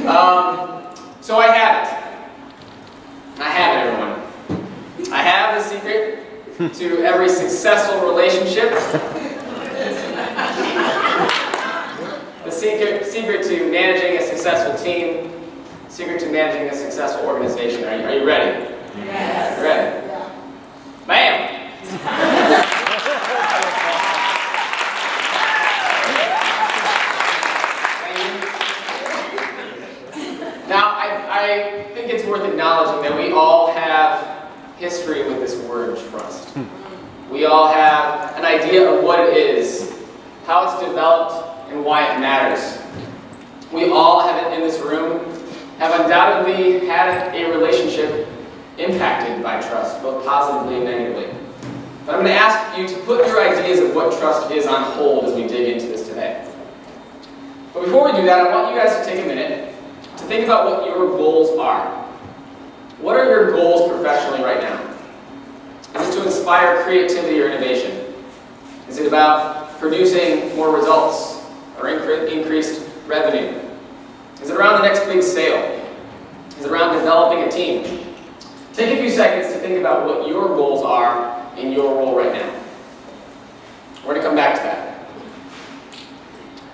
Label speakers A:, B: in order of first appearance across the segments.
A: So I have it. I have it, everyone. I have the secret to every successful relationship. The secret to managing a successful team. Secret to managing a successful organization. Are you ready?
B: Yes.
A: Ready?
B: Yeah.
A: Bam! Now, I think it's worth acknowledging that we all have history with this word, trust. We all have an idea of what it is, how it's developed, and why it matters. We all have, in this room, have undoubtedly had a relationship impacted by trust, both positively and negatively. But I'm going to ask you to put your ideas of what trust is on hold as we dig into this today. But before we do that, I want you guys to take a minute to think about what your goals are. What are your goals professionally right now? Is it to inspire creativity or innovation? Is it about producing more results or increased revenue? Is it around the next big sale? Is it around developing a team? Take a few seconds to think about what your goals are in your role right now. We're going to come back to that.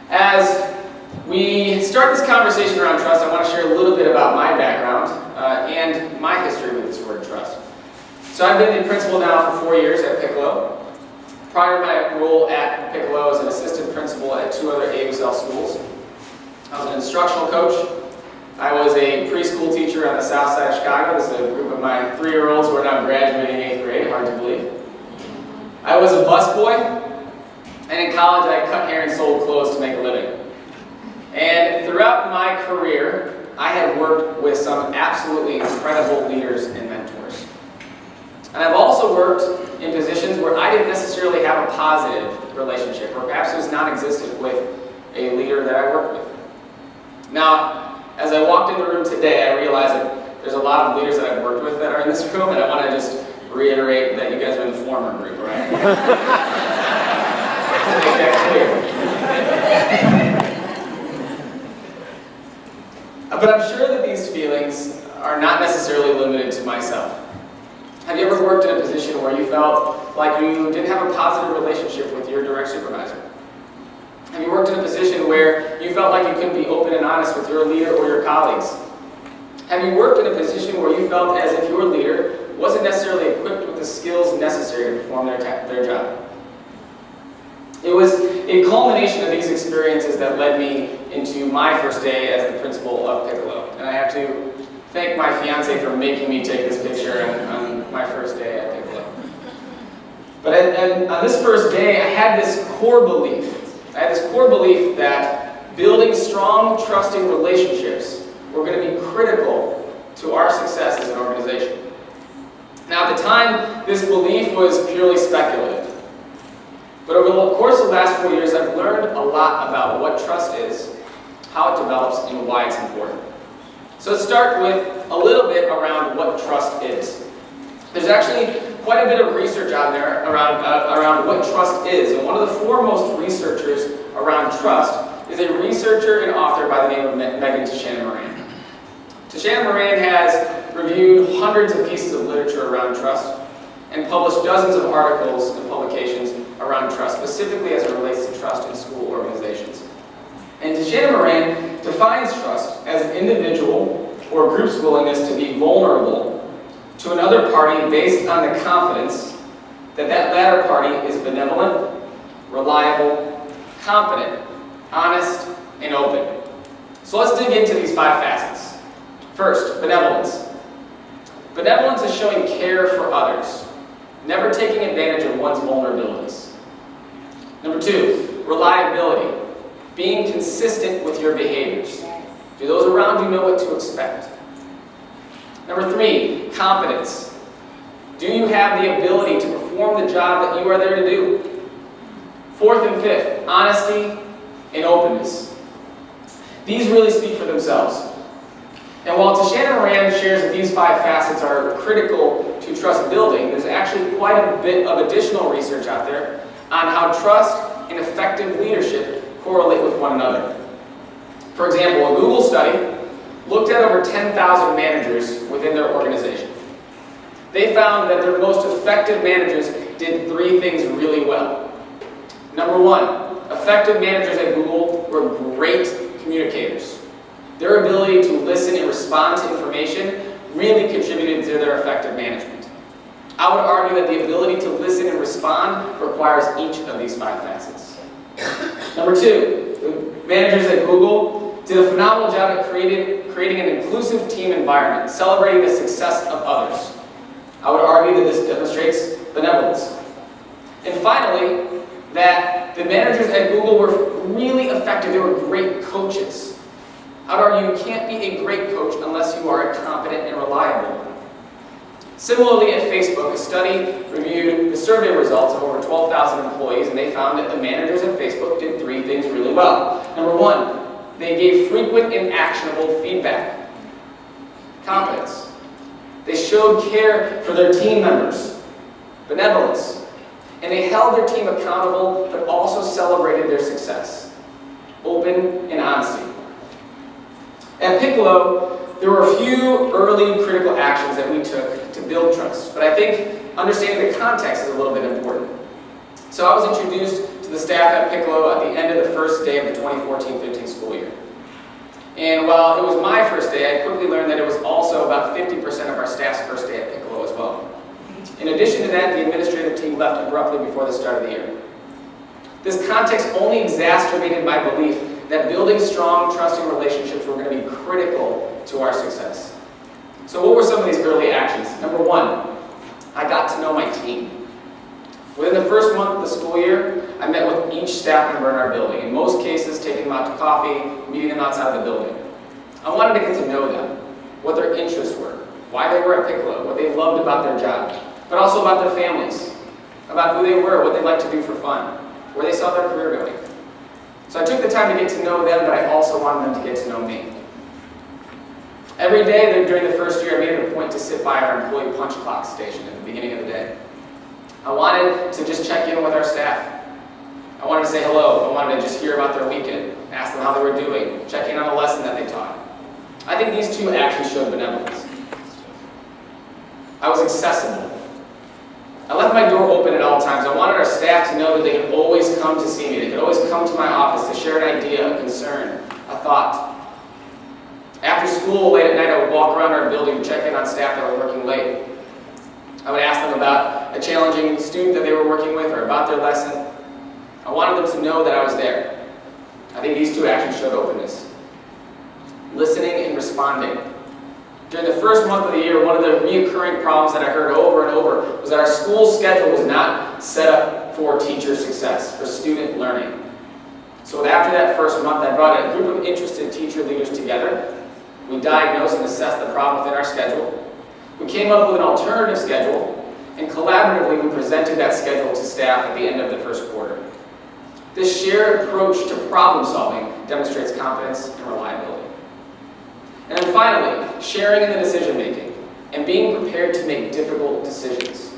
A: As we start this conversation around trust, I want to share a little bit about my background and my history with this word trust. So I've been the principal now for 4 years at Piccolo. Prior to my role at Piccolo as an assistant principal at 2 other AUSL schools, I was an instructional coach. I was a preschool teacher on the south side of Chicago. This is a group of my 3-year-olds who are now graduating 8th grade, hard to believe. I was a busboy, and in college I cut hair and sold clothes to make a living. And throughout my career, I have worked with some absolutely incredible leaders and mentors. And I've also worked in positions where I didn't necessarily have a positive relationship, or perhaps it was non-existent with a leader that I worked with. Now, as I walked in the room today, I realized that there's a lot of leaders that I've worked with that are in this room, and I want to just reiterate that you guys are in the former group, right? To make that clear. But I'm sure that these feelings are not necessarily limited to myself. Have you ever worked in a position where you felt like you didn't have a positive relationship with your direct supervisor? Have you worked in a position where you felt like you couldn't be open and honest with your leader or your colleagues? Have you worked in a position where you felt as if your leader wasn't necessarily equipped with the skills necessary to perform their job? It was a culmination of these experiences that led me into my first day as the principal of Piccolo. And I have to thank my fiance for making me take this picture on my first day at Piccolo. But on this first day, I had this core belief. That building strong, trusting relationships were going to be critical to our success as an organization. Now, at the time, this belief was purely speculative. But over the course of the last 4 years, I've learned a lot about what trust is, how it develops, and why it's important. So let's start with a little bit around what trust is. There's actually quite a bit of research out there around what trust is, and one of the foremost researchers around trust is a researcher and author by the name of Megan Moran. Moran has reviewed hundreds of pieces of literature around trust and published dozens of articles and publications around trust, specifically as it relates to trust in school organizations. And Moran defines trust as an individual or group's willingness to be vulnerable to another party based on the confidence that that latter party is benevolent, reliable, competent, honest, and open. So let's dig into these 5 facets. First, benevolence. Benevolence is showing care for others, never taking advantage of one's vulnerabilities. Number 2, reliability. Being consistent with your behaviors. Do those around you know what to expect? Number 3, competence. Do you have the ability to perform the job that you are there to do? 4th and 5th, honesty and openness. These really speak for themselves. And while Moran shares that these 5 facets are critical to trust building, there's actually quite a bit of additional research out there on how trust and effective leadership correlate with one another. For example, a Google study looked at over 10,000 managers within their organization. They found that their most effective managers did 3 things really well. Number 1, effective managers at Google were great communicators. Their ability to listen and respond to information really contributed to their effective management. I would argue that the ability to listen and respond requires each of these 5 facets. Number 2, the managers at Google did a phenomenal job at creating an inclusive team environment, celebrating the success of others. I would argue that this demonstrates benevolence. And finally, that the managers at Google were really effective. They were great coaches. I would argue you can't be a great coach unless you are competent and reliable. Similarly, at Facebook, a study reviewed the survey results of over 12,000 employees, and they found that the managers at Facebook did 3 things really well. Number 1, they gave frequent and actionable feedback. Competence. They showed care for their team members. Benevolence. And they held their team accountable, but also celebrated their success. Open and honesty. At Piccolo, there were a few early critical actions that we took to build trust, but I think understanding the context is a little bit important. So I was introduced to the staff at Piccolo at the end of the first day of the 2014-15 school year. And while it was my first day, I quickly learned that it was also about 50% of our staff's first day at Piccolo as well. In addition to that, the administrative team left abruptly before the start of the year. This context only exacerbated my belief that building strong, trusting relationships were going to be critical to our success. So what were some of these early actions? Number 1, I got to know my team. Within the first month of the school year, I met with each staff member in our building. In most cases, taking them out to coffee, meeting them outside of the building. I wanted to get to know them, what their interests were, why they were at Piccolo, what they loved about their job, but also about their families, about who they were, what they liked to do for fun, where they saw their career going. So I took the time to get to know them, but I also wanted them to get to know me. Every day during the first year, I made it a point to sit by our employee punch clock station at the beginning of the day. I wanted to just check in with our staff. I wanted to say hello. I wanted to just hear about their weekend, ask them how they were doing, check in on a lesson that they taught. I think these 2 actions showed benevolence. I was accessible. I left my door open at all times. I wanted our staff to know that they could always come to see me. They could always come to my office to share an idea, a concern, a thought. After school, late at night, I would walk around our building and check in on staff that were working late. I would ask them about a challenging student that they were working with or about their lesson. I wanted them to know that I was there. I think these 2 actions showed openness. Listening and responding. During the first month of the year, one of the recurring problems that I heard over and over was that our school schedule was not set up for teacher success, for student learning. So after that first month, I brought a group of interested teacher leaders together. We diagnosed and assessed the problem within our schedule. We came up with an alternative schedule, and collaboratively we presented that schedule to staff at the end of the first quarter. This shared approach to problem solving demonstrates competence and reliability. And then finally, sharing in the decision making and being prepared to make difficult decisions.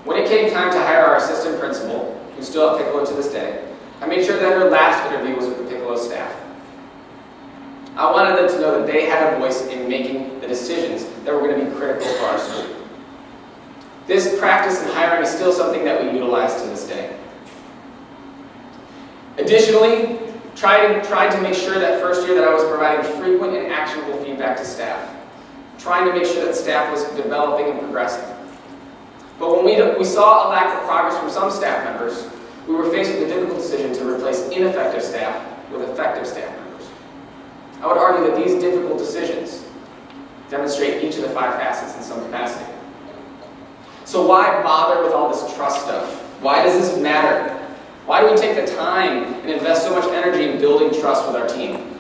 A: When it came time to hire our assistant principal, who's still at Piccolo to this day, I made sure that her last interview was with the Piccolo staff. I wanted them to know that they had a voice in making the decisions that were going to be critical for our school. This practice in hiring is still something that we utilize to this day. Additionally, tried to make sure that first year that I was providing frequent and actionable feedback to staff, trying to make sure that staff was developing and progressing. But when we saw a lack of progress from some staff members, we were faced with a difficult decision to replace ineffective staff with effective staff members. I would argue that these difficult decisions demonstrate each of the 5 facets in some capacity. So why bother with all this trust stuff? Why does this matter? Why do we take the time and invest so much energy in building trust with our team?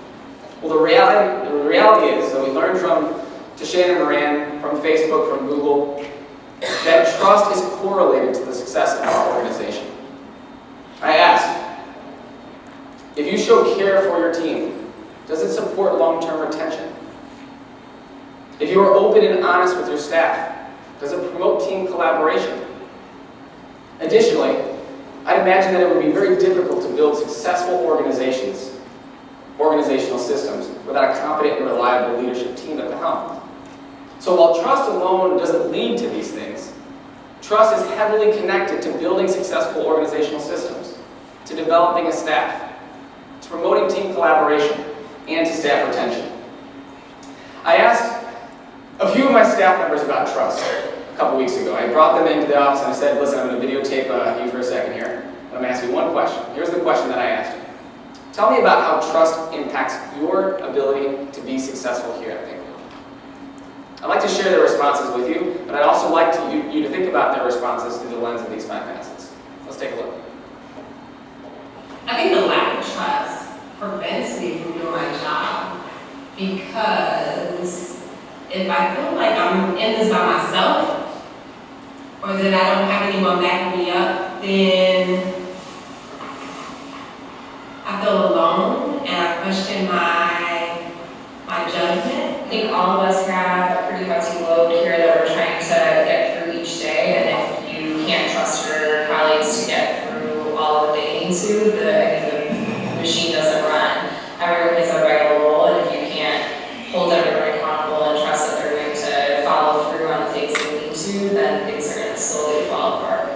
A: Well, the reality is that we learned from Tashawn and Moran, from Facebook, from Google, that trust is correlated to the success of our organization. I ask, if you show care for your team, does it support long-term retention? If you are open and honest with your staff, does it promote team collaboration? Additionally, I'd imagine that it would be very difficult to build successful organizations organizational systems without a competent and reliable leadership team at the helm. So while trust alone doesn't lead to these things, trust is heavily connected to building successful organizational systems, to developing a staff, to promoting team collaboration, and to staff retention. I asked a few of my staff members about trust a couple weeks ago. I brought them into the office and I said, listen, I'm going to videotape you for a second here. I'm going to ask you one question. Here's the question that I asked you. Tell me about how trust impacts your ability to be successful here at Piccolo. I'd like to share their responses with you, but I'd also like you to think about their responses through the lens of these 5 facets. Let's take a look.
B: I think the lack of trust prevents me from doing my job, because if I feel like I'm in this by myself, or that I don't have anyone backing me up, then I feel alone and I question my judgment. I think all of us have a pretty hefty load here that we're trying to get through each day, and if you can't trust your colleagues to get through all that they need to, the machine doesn't run. Everyone has a regular role, and if you can't hold everyone accountable and trust that they're going to follow through on the things they need to, then things are going to slowly fall apart.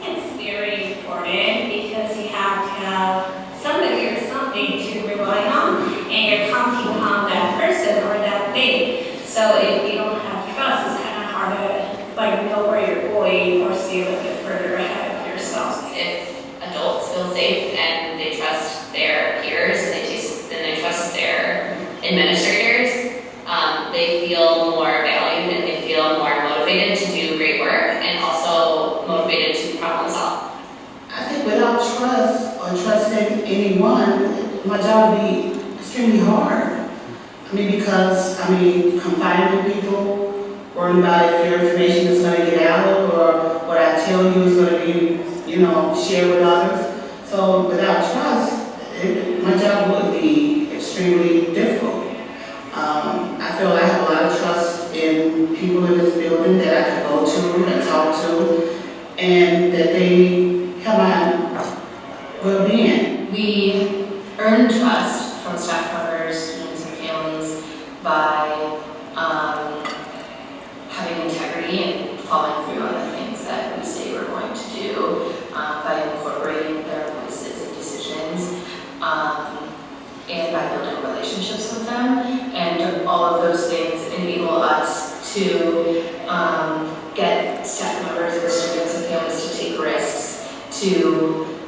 C: It's very important because you have to have somebody or something to rely on, and you're counting on that person or that thing. So if you don't have trust, it's kind of hard to know where you're going or see a little bit further ahead of yourself.
D: If adults feel safe and they trust their peers and they trust their administrators, they feel more valued and they feel more motivated to do great work and also motivated to problem solve.
E: I think without trust or trusting anyone, my job would be extremely hard. Because confiding in people, worrying about if your information is going to get out or what I tell you is going to be, shared with others. So without trust, my job would be extremely difficult. I feel I have a lot of trust in people in this building that I can go to and talk to, and that they have my well-being.
B: We earn trust from staff members, students, and families by having integrity and following through on the things that we say we're going to do, by incorporating their voices and decisions, and by building relationships with them. And all of those things enable us to get staff members and students and families to take risks, to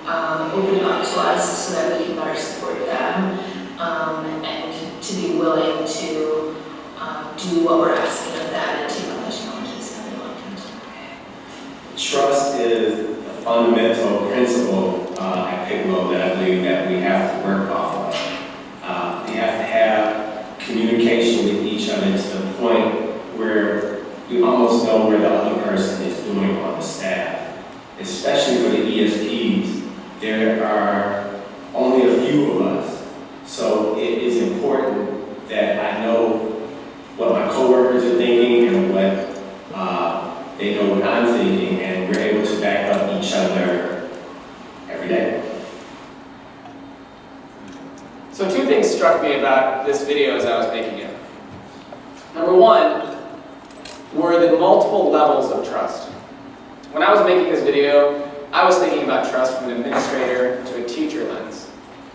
B: open up to us so that we can better support them, and to be willing to do what we're asking of them and take on the challenges that they want to.
F: Trust is a fundamental principle at Piccolo that I believe that we have to work off of. We have to have communication with each other to the point where we almost know where the other person is doing on the staff. Especially for the ESPs, there are only a few of us. So it is important that I know what my coworkers are thinking and what they know what I'm thinking, and we're able to back up each other every day.
A: So 2 things struck me about this video as I was making it. Number 1 were the multiple levels of trust. When I was making this video, I was thinking about trust from an administrator to a teacher lens.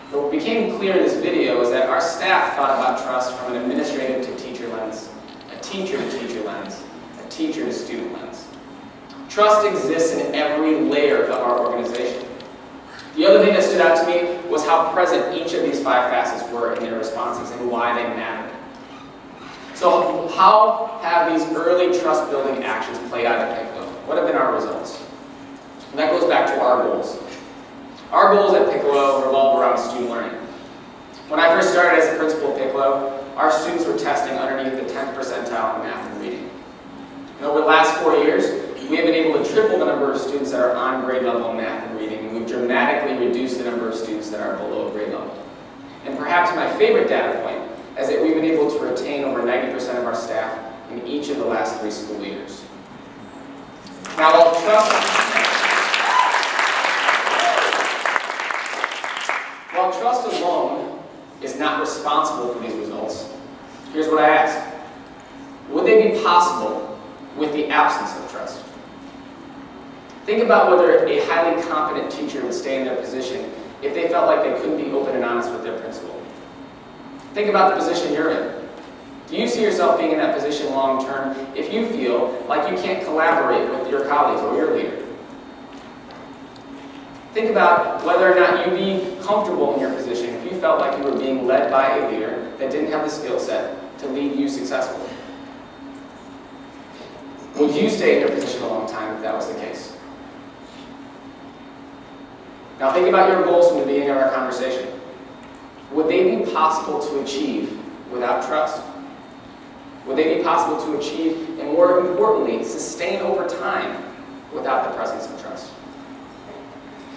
A: But what became clear in this video is that our staff thought about trust from an administrative to teacher lens, a teacher to teacher lens, a teacher to student lens. Trust exists in every layer of our organization. The other thing that stood out to me was how present each of these 5 facets were in their responses and why they mattered. So how have these early trust-building actions played out at Piccolo? What have been our results? And that goes back to our goals. Our goals at Piccolo revolve around student learning. When I first started as a principal at Piccolo, our students were testing underneath the 10th percentile in math and reading. And over the last 4 years, we have been able to triple the number of students that are on grade level in math and reading, and we've dramatically reduced the number of students that are below grade level. And perhaps my favorite data point is that we've been able to retain over 90% of our staff in each of the last 3 school years. Now, while trust alone is not not responsible for these results, here's what I ask. Would they be possible with the absence of trust? Think about whether a highly competent teacher would stay in their position if they felt like they couldn't be open and honest with their principal. Think about the position you're in. Do you see yourself being in that position long term if you feel like you can't collaborate with your colleagues or your leader? Think about whether or not you'd be comfortable in your position if you felt like you were being led by a leader that didn't have the skill set to lead you successfully. Would you stay in your position a long time if that was the case? Now think about your goals from the beginning of our conversation. Would they be possible to achieve without trust? Would they be possible to achieve, and more importantly, sustain over time without the presence of trust?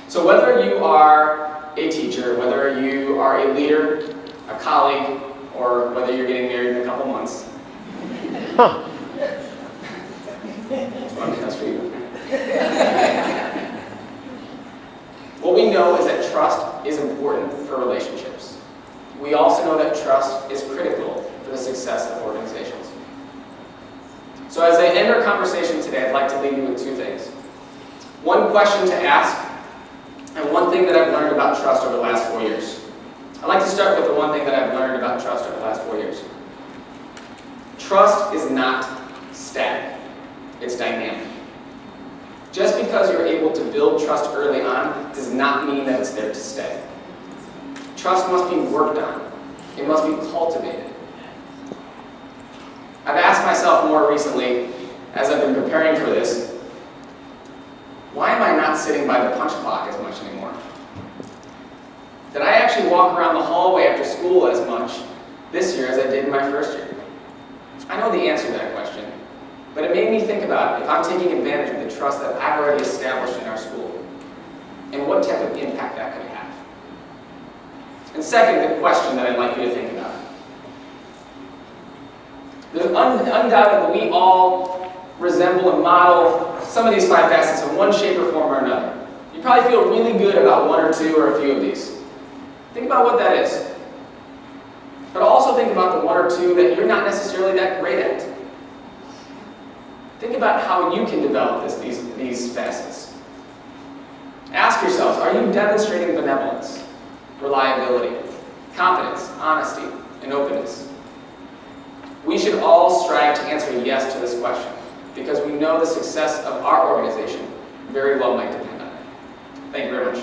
A: So whether you are a teacher, whether you are a leader, a colleague, or whether you're getting married in a couple months, that's for you. What we know is that trust is important for relationships. We also know that trust is critical for the success of organizations. So as I end our conversation today, I'd like to leave you with two things. One question to ask, and one thing that I've learned about trust over the last 4 years. I'd like to start with the one thing that I've learned about trust over the last 4 years. Trust is not static, it's dynamic. Just because you're able to build trust early on does not mean that it's there to stay. Trust must be worked on. It must be cultivated. I've asked myself more recently, as I've been preparing for this, why am I not sitting by the punch clock as much anymore? Did I actually walk around the hallway after school as much this year as I did in my first year? I know the answer to that question, but it made me think about if I'm taking advantage of the trust that I've already established in our school, and what type of impact that could have. And second, the question that I'd like you to think about. There's undoubtedly, we all resemble and model some of these 5 facets in one shape or form or another. You probably feel really good about 1 or 2 or a few of these. Think about what that is. But also think about the 1 or 2 that you're not necessarily that great at. Think about how you can develop these facets. Ask yourselves, are you demonstrating benevolence, reliability, competence, honesty, and openness? We should all strive to answer yes to this question, because we know the success of our organization very well might depend on it. Thank you very much.